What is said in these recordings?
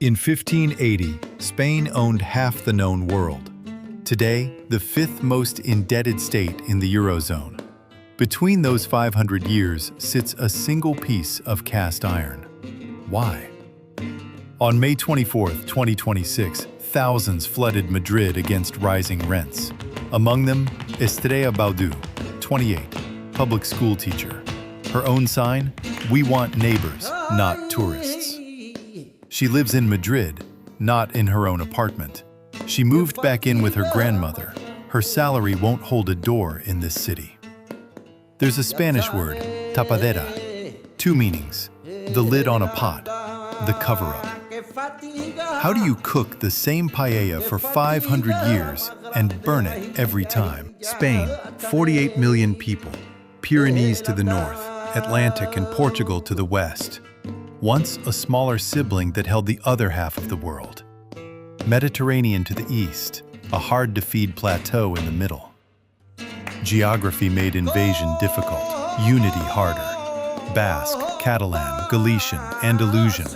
In 1580, Spain owned half the known world. Today, the fifth most indebted state in the eurozone. Between those 500 years sits a single piece of cast iron. Why? On May 24, 2026, thousands flooded Madrid against rising rents. Among them, Estrella Baudu, 28, public school teacher. Her own sign, "We want neighbors, not tourists." She lives in Madrid, not in her own apartment. She moved back in with her grandmother. Her salary won't hold a door in this city. There's a Spanish word, tapadera, two meanings: the lid on a pot, the cover-up. How do you cook the same paella for 500 years and burn it every time? Spain, 48 million people. Pyrenees to the north, Atlantic and Portugal to the west. Once a smaller sibling that held the other half of the world. Mediterranean to the east, a hard-to-feed plateau in the middle. Geography made invasion difficult, unity harder. Basque, Catalan, Galician, Andalusian.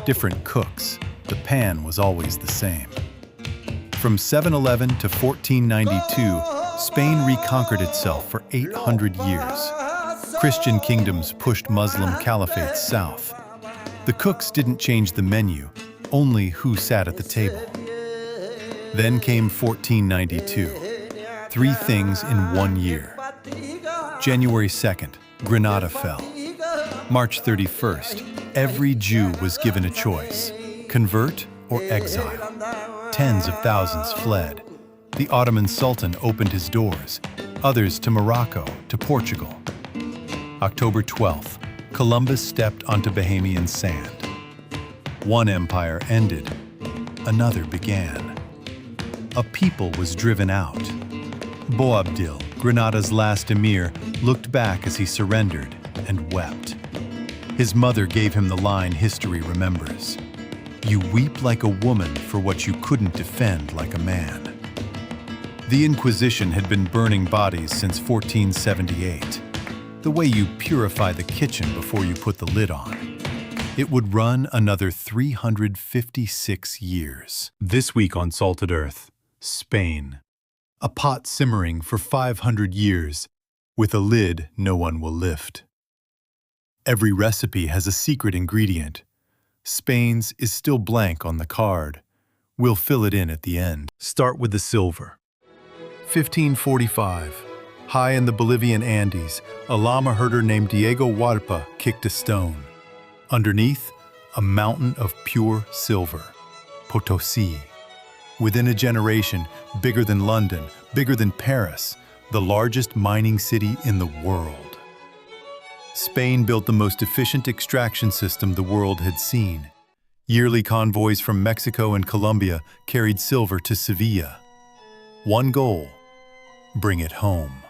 Different cooks, the pan was always the same. From 711 to 1492, Spain reconquered itself for 800 years. Christian kingdoms pushed Muslim caliphates south. The cooks didn't change the menu, only who sat at the table. Then came 1492. Three things in 1 year. January 2nd, Granada fell. March 31st, every Jew was given a choice: convert or exile. Tens of thousands fled. The Ottoman Sultan opened his doors, others to Morocco, to Portugal. October 12th, Columbus stepped onto Bahamian sand. One empire ended, another began. A people was driven out. Boabdil, Granada's last emir, looked back as he surrendered and wept. His mother gave him the line history remembers: "You weep like a woman for what you couldn't defend like a man." The Inquisition had been burning bodies since 1478. The way you purify the kitchen before you put the lid on. It would run another 356 years. This week on Salted Earth, Spain. A pot simmering for 500 years, with a lid no one will lift. Every recipe has a secret ingredient. Spain's is still blank on the card. We'll fill it in at the end. Start with the silver. 1545. High in the Bolivian Andes, a llama herder named Diego Huarpa kicked a stone. Underneath, a mountain of pure silver. Potosí. Within a generation, bigger than London, bigger than Paris, the largest mining city in the world. Spain built the most efficient extraction system the world had seen. Yearly convoys from Mexico and Colombia carried silver to Sevilla. One goal: bring it home.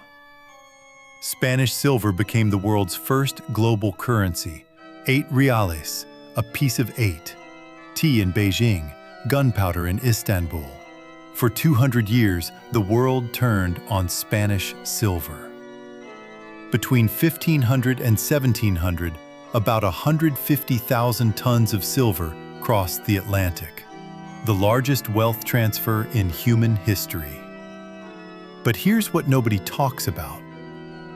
Spanish silver became the world's first global currency. 8 reales, a piece of 8. Tea in Beijing, gunpowder in Istanbul. For 200 years, the world turned on Spanish silver. Between 1500 and 1700, about 150,000 tons of silver crossed the Atlantic, the largest wealth transfer in human history. But here's what nobody talks about.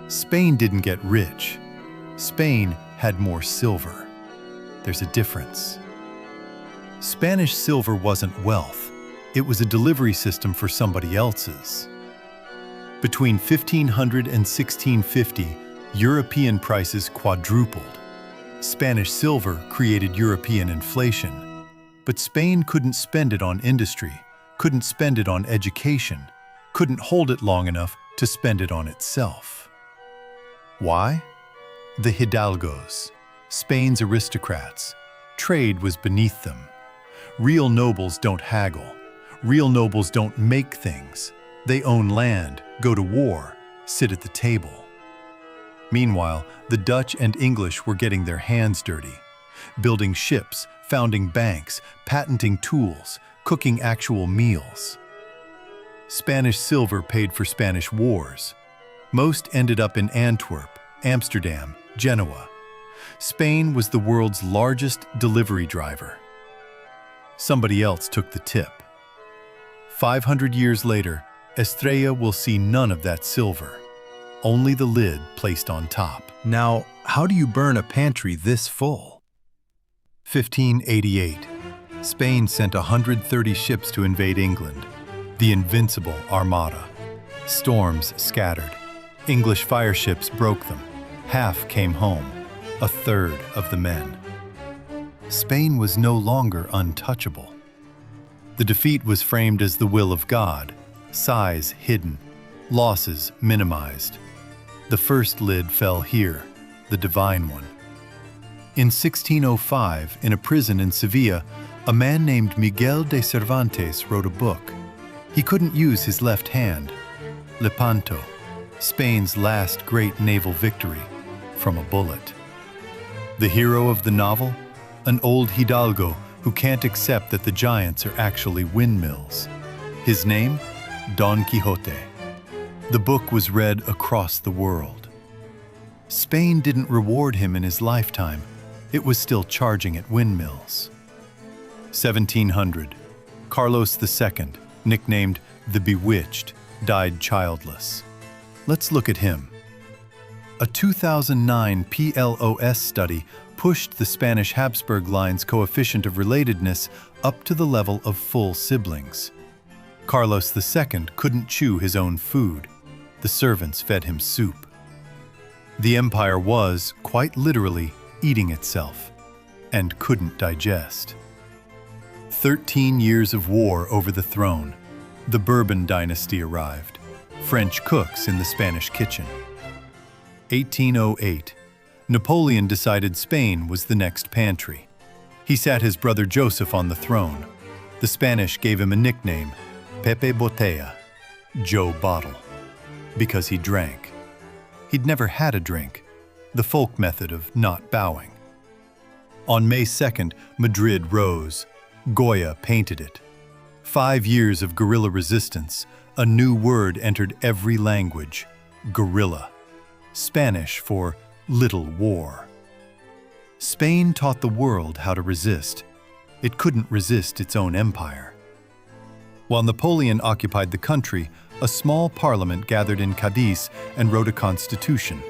Spain didn't get rich. Spain had more silver. There's a difference. Spanish silver wasn't wealth. It was a delivery system for somebody else's. Between 1500 and 1650, European prices quadrupled. Spanish silver created European inflation. But Spain couldn't spend it on industry, couldn't spend it on education, couldn't hold it long enough to spend it on itself. Why? The Hidalgos, Spain's aristocrats. Trade was beneath them. Real nobles don't haggle. Real nobles don't make things. They own land, go to war, sit at the table. Meanwhile, the Dutch and English were getting their hands dirty, building ships, founding banks, patenting tools, cooking actual meals. Spanish silver paid for Spanish wars. Most ended up in Antwerp, Amsterdam, Genoa. Spain was the world's largest delivery driver. Somebody else took the tip. 500 years later, Estrella will see none of that silver, only the lid placed on top. Now, how do you burn a pantry this full? 1588. Spain sent 130 ships to invade England, the Invincible Armada. Storms scattered. English fire ships broke them. Half came home, a third of the men. Spain was no longer untouchable. The defeat was framed as the will of God, size hidden, losses minimized. The first lid fell here, the divine one. In 1605, in a prison in Sevilla, a man named Miguel de Cervantes wrote a book. He couldn't use his left hand. Lepanto, Spain's last great naval victory, from a bullet. The hero of the novel? An old hidalgo who can't accept that the giants are actually windmills. His name? Don Quixote. The book was read across the world. Spain didn't reward him in his lifetime. It was still charging at windmills. 1700. Carlos II, nicknamed the Bewitched, died childless. Let's look at him. A 2009 PLOS study pushed the Spanish Habsburg line's coefficient of relatedness up to the level of full siblings. Carlos II couldn't chew his own food. The servants fed him soup. The empire was, quite literally, eating itself, and couldn't digest. 13 years of war over the throne. The Bourbon dynasty arrived. French cooks in the Spanish kitchen. 1808. Napoleon decided Spain was the next pantry. He sat his brother Joseph on the throne. The Spanish gave him a nickname, Pepe Botella, Joe Bottle, because he drank. He'd never had a drink, the folk method of not bowing. On May 2nd, Madrid rose. Goya painted it. 5 years of guerrilla resistance, a new word entered every language, guerrilla, Spanish for little war. Spain taught the world how to resist. It couldn't resist its own empire. While Napoleon occupied the country, a small parliament gathered in Cadiz and wrote a constitution.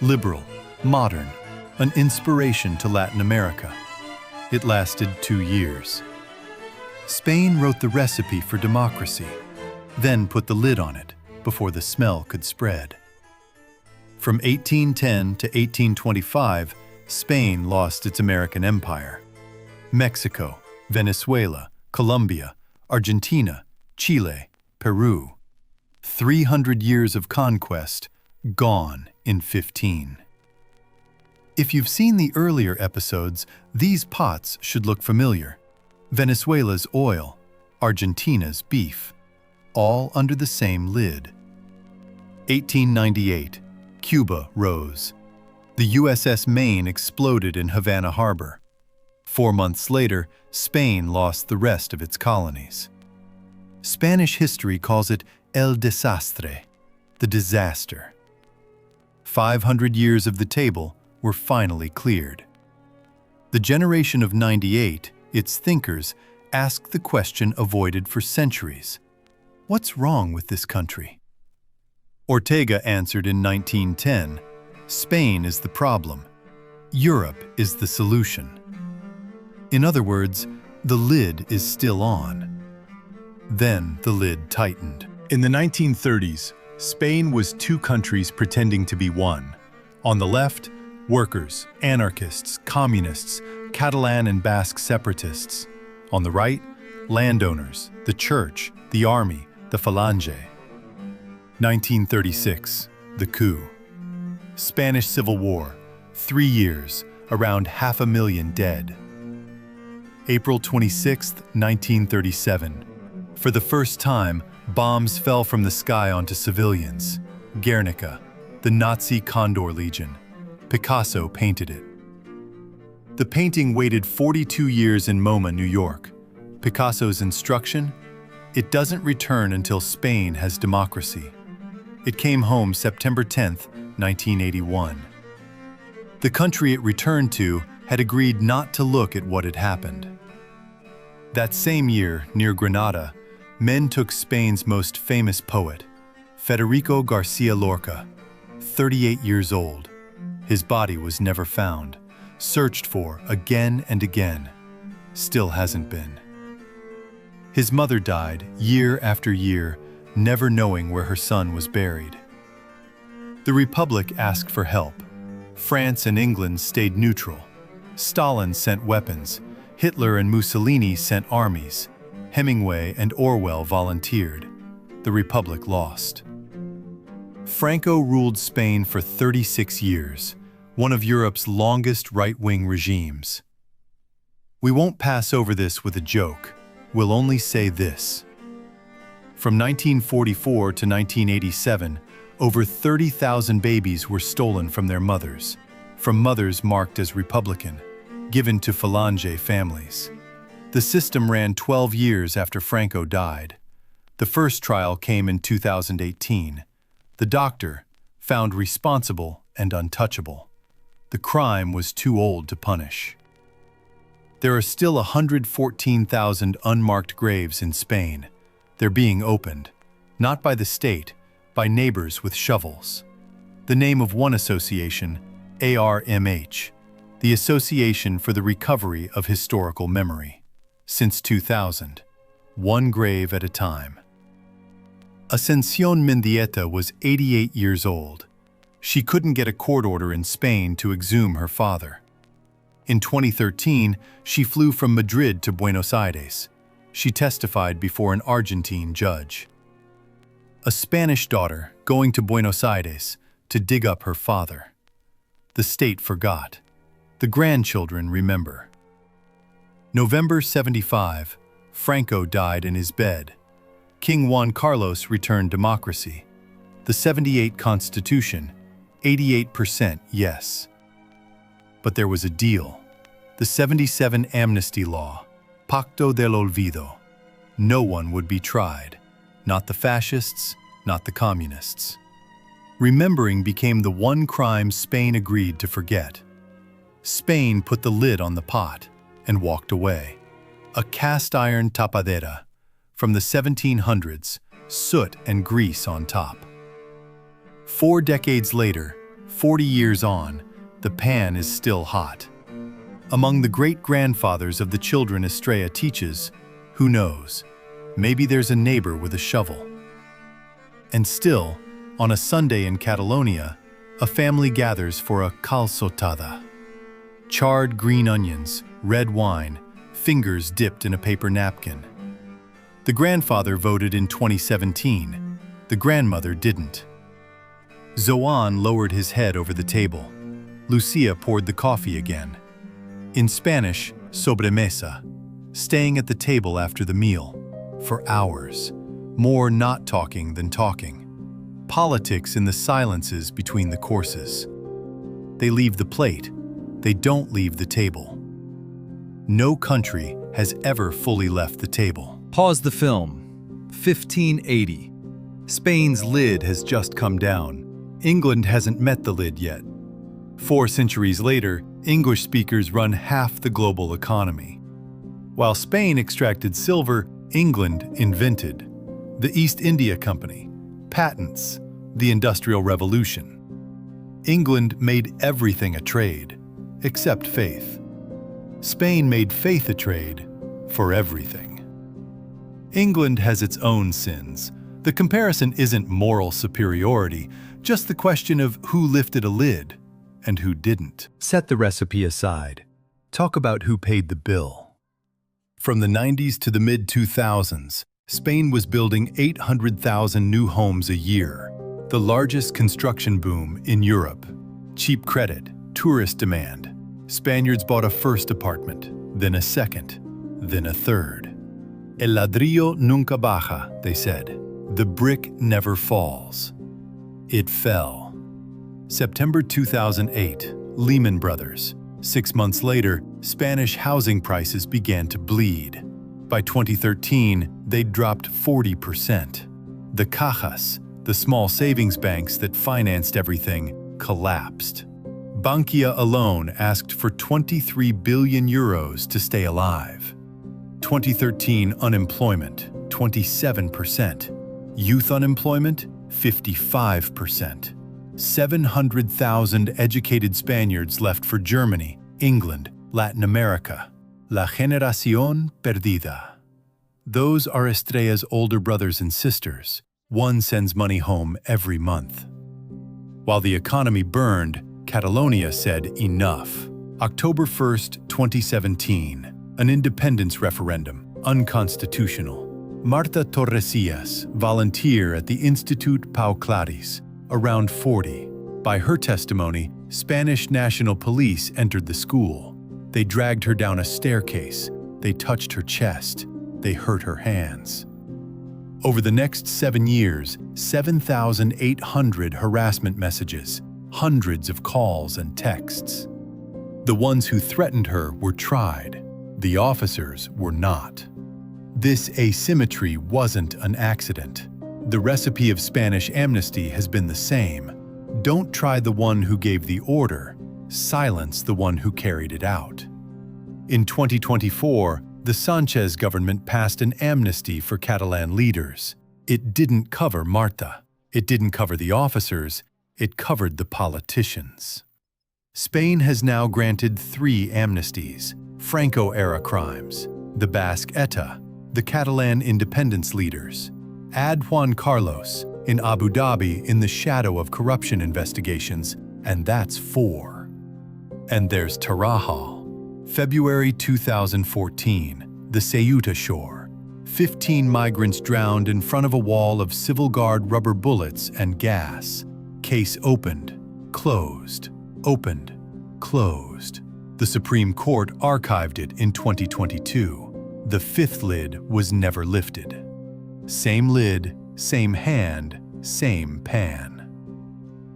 Liberal, modern, an inspiration to Latin America. It lasted 2 years. Spain wrote the recipe for democracy, then put the lid on it before the smell could spread. From 1810 to 1825, Spain lost its American empire. Mexico, Venezuela, Colombia, Argentina, Chile, Peru. 300 years of conquest, gone in 15. If you've seen the earlier episodes, these pots should look familiar. Venezuela's oil, Argentina's beef, all under the same lid. 1898, Cuba rose. The USS Maine exploded in Havana Harbor. 4 months later, Spain lost the rest of its colonies. Spanish history calls it El Desastre, the disaster. 500 years of the table were finally cleared. The generation of 98, its thinkers, asked the question avoided for centuries. What's wrong with this country? Ortega answered in 1910, Spain is the problem. Europe is the solution. In other words, the lid is still on. Then the lid tightened. In the 1930s, Spain was 2 countries pretending to be one. On the left, workers, anarchists, communists, Catalan and Basque separatists. On the right, landowners, the church, the army, the Falange. 1936, the coup. Spanish Civil War, 3 years, around 500,000 dead. April 26, 1937. For the first time, bombs fell from the sky onto civilians. Guernica, the Nazi Condor Legion. Picasso painted it. The painting waited 42 years in MoMA, New York. Picasso's instruction? It doesn't return until Spain has democracy. It came home September 10, 1981. The country it returned to had agreed not to look at what had happened. That same year, near Granada, men took Spain's most famous poet, Federico Garcia Lorca, 38 years old. His body was never found, searched for again and again. Still hasn't been. His mother died year after year, never knowing where her son was buried. The Republic asked for help. France and England stayed neutral. Stalin sent weapons. Hitler and Mussolini sent armies. Hemingway and Orwell volunteered. The Republic lost. Franco ruled Spain for 36 years, one of Europe's longest right-wing regimes. We won't pass over this with a joke. We'll only say this. From 1944 to 1987, over 30,000 babies were stolen from their mothers, from mothers marked as Republican, given to Falange families. The system ran 12 years after Franco died. The first trial came in 2018. The doctor, found responsible and untouchable. The crime was too old to punish. There are still 114,000 unmarked graves in Spain. They're being opened, not by the state, by neighbors with shovels. The name of one association, ARMH, the Association for the Recovery of Historical Memory. Since 2000, one grave at a time. Ascensión Mendieta was 88 years old. She couldn't get a court order in Spain to exhume her father. In 2013, she flew from Madrid to Buenos Aires. She testified before an Argentine judge. A Spanish daughter going to Buenos Aires to dig up her father. The state forgot. The grandchildren remember. November 75, Franco died in his bed. King Juan Carlos returned democracy. The 78 Constitution, 88% yes. But there was a deal. The 77 Amnesty Law, Pacto del Olvido. No one would be tried. Not the fascists, not the communists. Remembering became the one crime Spain agreed to forget. Spain put the lid on the pot and walked away. A cast-iron tapadera. From the 1700s, soot and grease on top. 4 decades later, 40 years on, the pan is still hot. Among the great-grandfathers of the children Estrella teaches, who knows, maybe there's a neighbor with a shovel. And still, on a Sunday in Catalonia, a family gathers for a calçotada. Charred green onions, red wine, fingers dipped in a paper napkin. The grandfather voted in 2017. The grandmother didn't. Zoan lowered his head over the table. Lucia poured the coffee again. In Spanish, sobremesa, staying at the table after the meal, for hours, more not talking than talking. Politics in the silences between the courses. They leave the plate, they don't leave the table. No country has ever fully left the table. Pause the film. 1580. Spain's lid has just come down. England hasn't met the lid yet. 4 centuries later, English speakers run half the global economy. While Spain extracted silver, England invented. The East India Company, patents, the Industrial Revolution. England made everything a trade, except faith. Spain made faith a trade for everything. England has its own sins. The comparison isn't moral superiority, just the question of who lifted a lid and who didn't. Set the recipe aside. Talk about who paid the bill. From the 90s to the mid-2000s, Spain was building 800,000 new homes a year, the largest construction boom in Europe. Cheap credit, tourist demand. Spaniards bought a first apartment, then a second, then a third. El ladrillo nunca baja, they said. The brick never falls. It fell. September 2008, Lehman Brothers. 6 months later, Spanish housing prices began to bleed. By 2013, they'd dropped 40%. The cajas, the small savings banks that financed everything, collapsed. Bankia alone asked for 23 billion euros to stay alive. 2013 unemployment, 27%. Youth unemployment, 55%. 700,000 educated Spaniards left for Germany, England, Latin America. La generación perdida. Those are Estrella's older brothers and sisters. One sends money home every month. While the economy burned, Catalonia said enough. October 1st, 2017, an independence referendum, unconstitutional. Marta Torresillas, volunteer at the Institute Pau Claris, around 40. By her testimony, Spanish National Police entered the school. They dragged her down a staircase. They touched her chest. They hurt her hands. Over the next 7 years, 7,800 harassment messages, hundreds of calls and texts. The ones who threatened her were tried. The officers were not. This asymmetry wasn't an accident. The recipe of Spanish amnesty has been the same. Don't try the one who gave the order. Silence the one who carried it out. In 2024, the Sanchez government passed an amnesty for Catalan leaders. It didn't cover Marta. It didn't cover the officers. It covered the politicians. Spain has now granted 3 amnesties: Franco-era crimes, the Basque ETA, the Catalan independence leaders. Add Juan Carlos in Abu Dhabi in the shadow of corruption investigations, and that's 4. And there's Tarajal. February 2014, the Ceuta shore. 15 migrants drowned in front of a wall of Civil Guard rubber bullets and gas. Case opened, closed, opened, closed. The Supreme Court archived it in 2022. The 5th lid was never lifted. Same lid, same hand, same pan.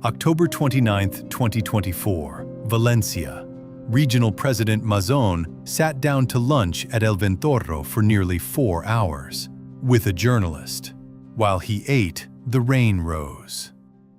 October 29, 2024, Valencia. Regional President Mazón sat down to lunch at El Ventorro for nearly 4 hours with a journalist. While he ate, the rain rose.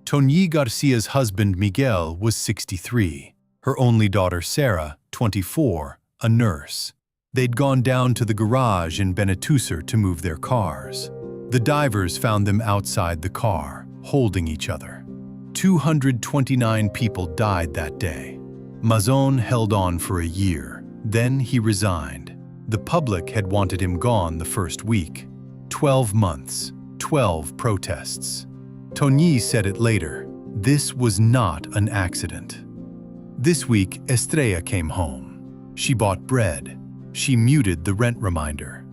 Toñi Garcia's husband Miguel was 63, her only daughter Sarah, 24, a nurse. They'd gone down to the garage in Benetúser to move their cars. The divers found them outside the car, holding each other. 229 people died that day. Mazón held on for a year. Then he resigned. The public had wanted him gone the first week. 12 months, 12 protests. Toñi said it later. This was not an accident. This week, Estrella came home. She bought bread. She muted the rent reminder.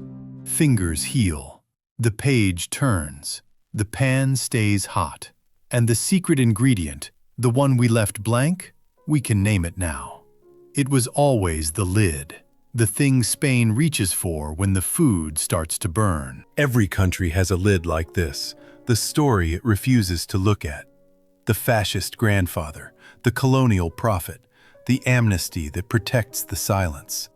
Fingers heal. The page turns. The pan stays hot. And the secret ingredient, the one we left blank, we can name it now. It was always the lid, the thing Spain reaches for when the food starts to burn. Every country has a lid like this, the story it refuses to look at. The fascist grandfather, the colonial prophet, the amnesty that protects the silence.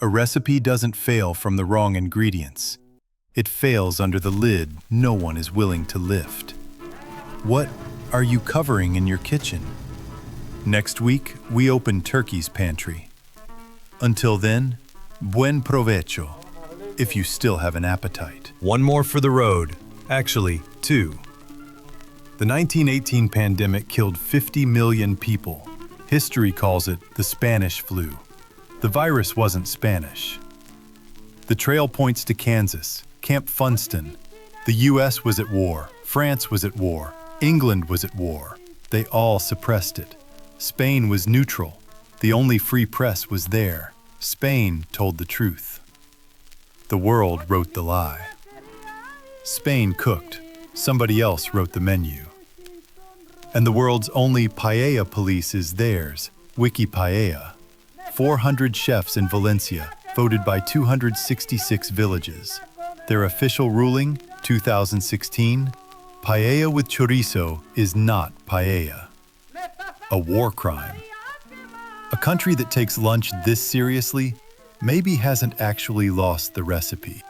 A recipe doesn't fail from the wrong ingredients. It fails under the lid no one is willing to lift. What are you covering in your kitchen? Next week, we open Turkey's pantry. Until then, buen provecho, if you still have an appetite. One more for the road. Actually, 2. The 1918 pandemic killed 50 million people. History calls it the Spanish flu. The virus wasn't Spanish. The trail points to Kansas, Camp Funston. The US was at war, France was at war, England was at war. They all suppressed it. Spain was neutral. The only free press was there. Spain told the truth. The world wrote the lie. Spain cooked. Somebody else wrote the menu. And the world's only paella police is theirs, Wiki Paella. 400 chefs in Valencia, voted by 266 villages. Their official ruling, 2016, paella with chorizo is not paella. A war crime. A country that takes lunch this seriously maybe hasn't actually lost the recipe.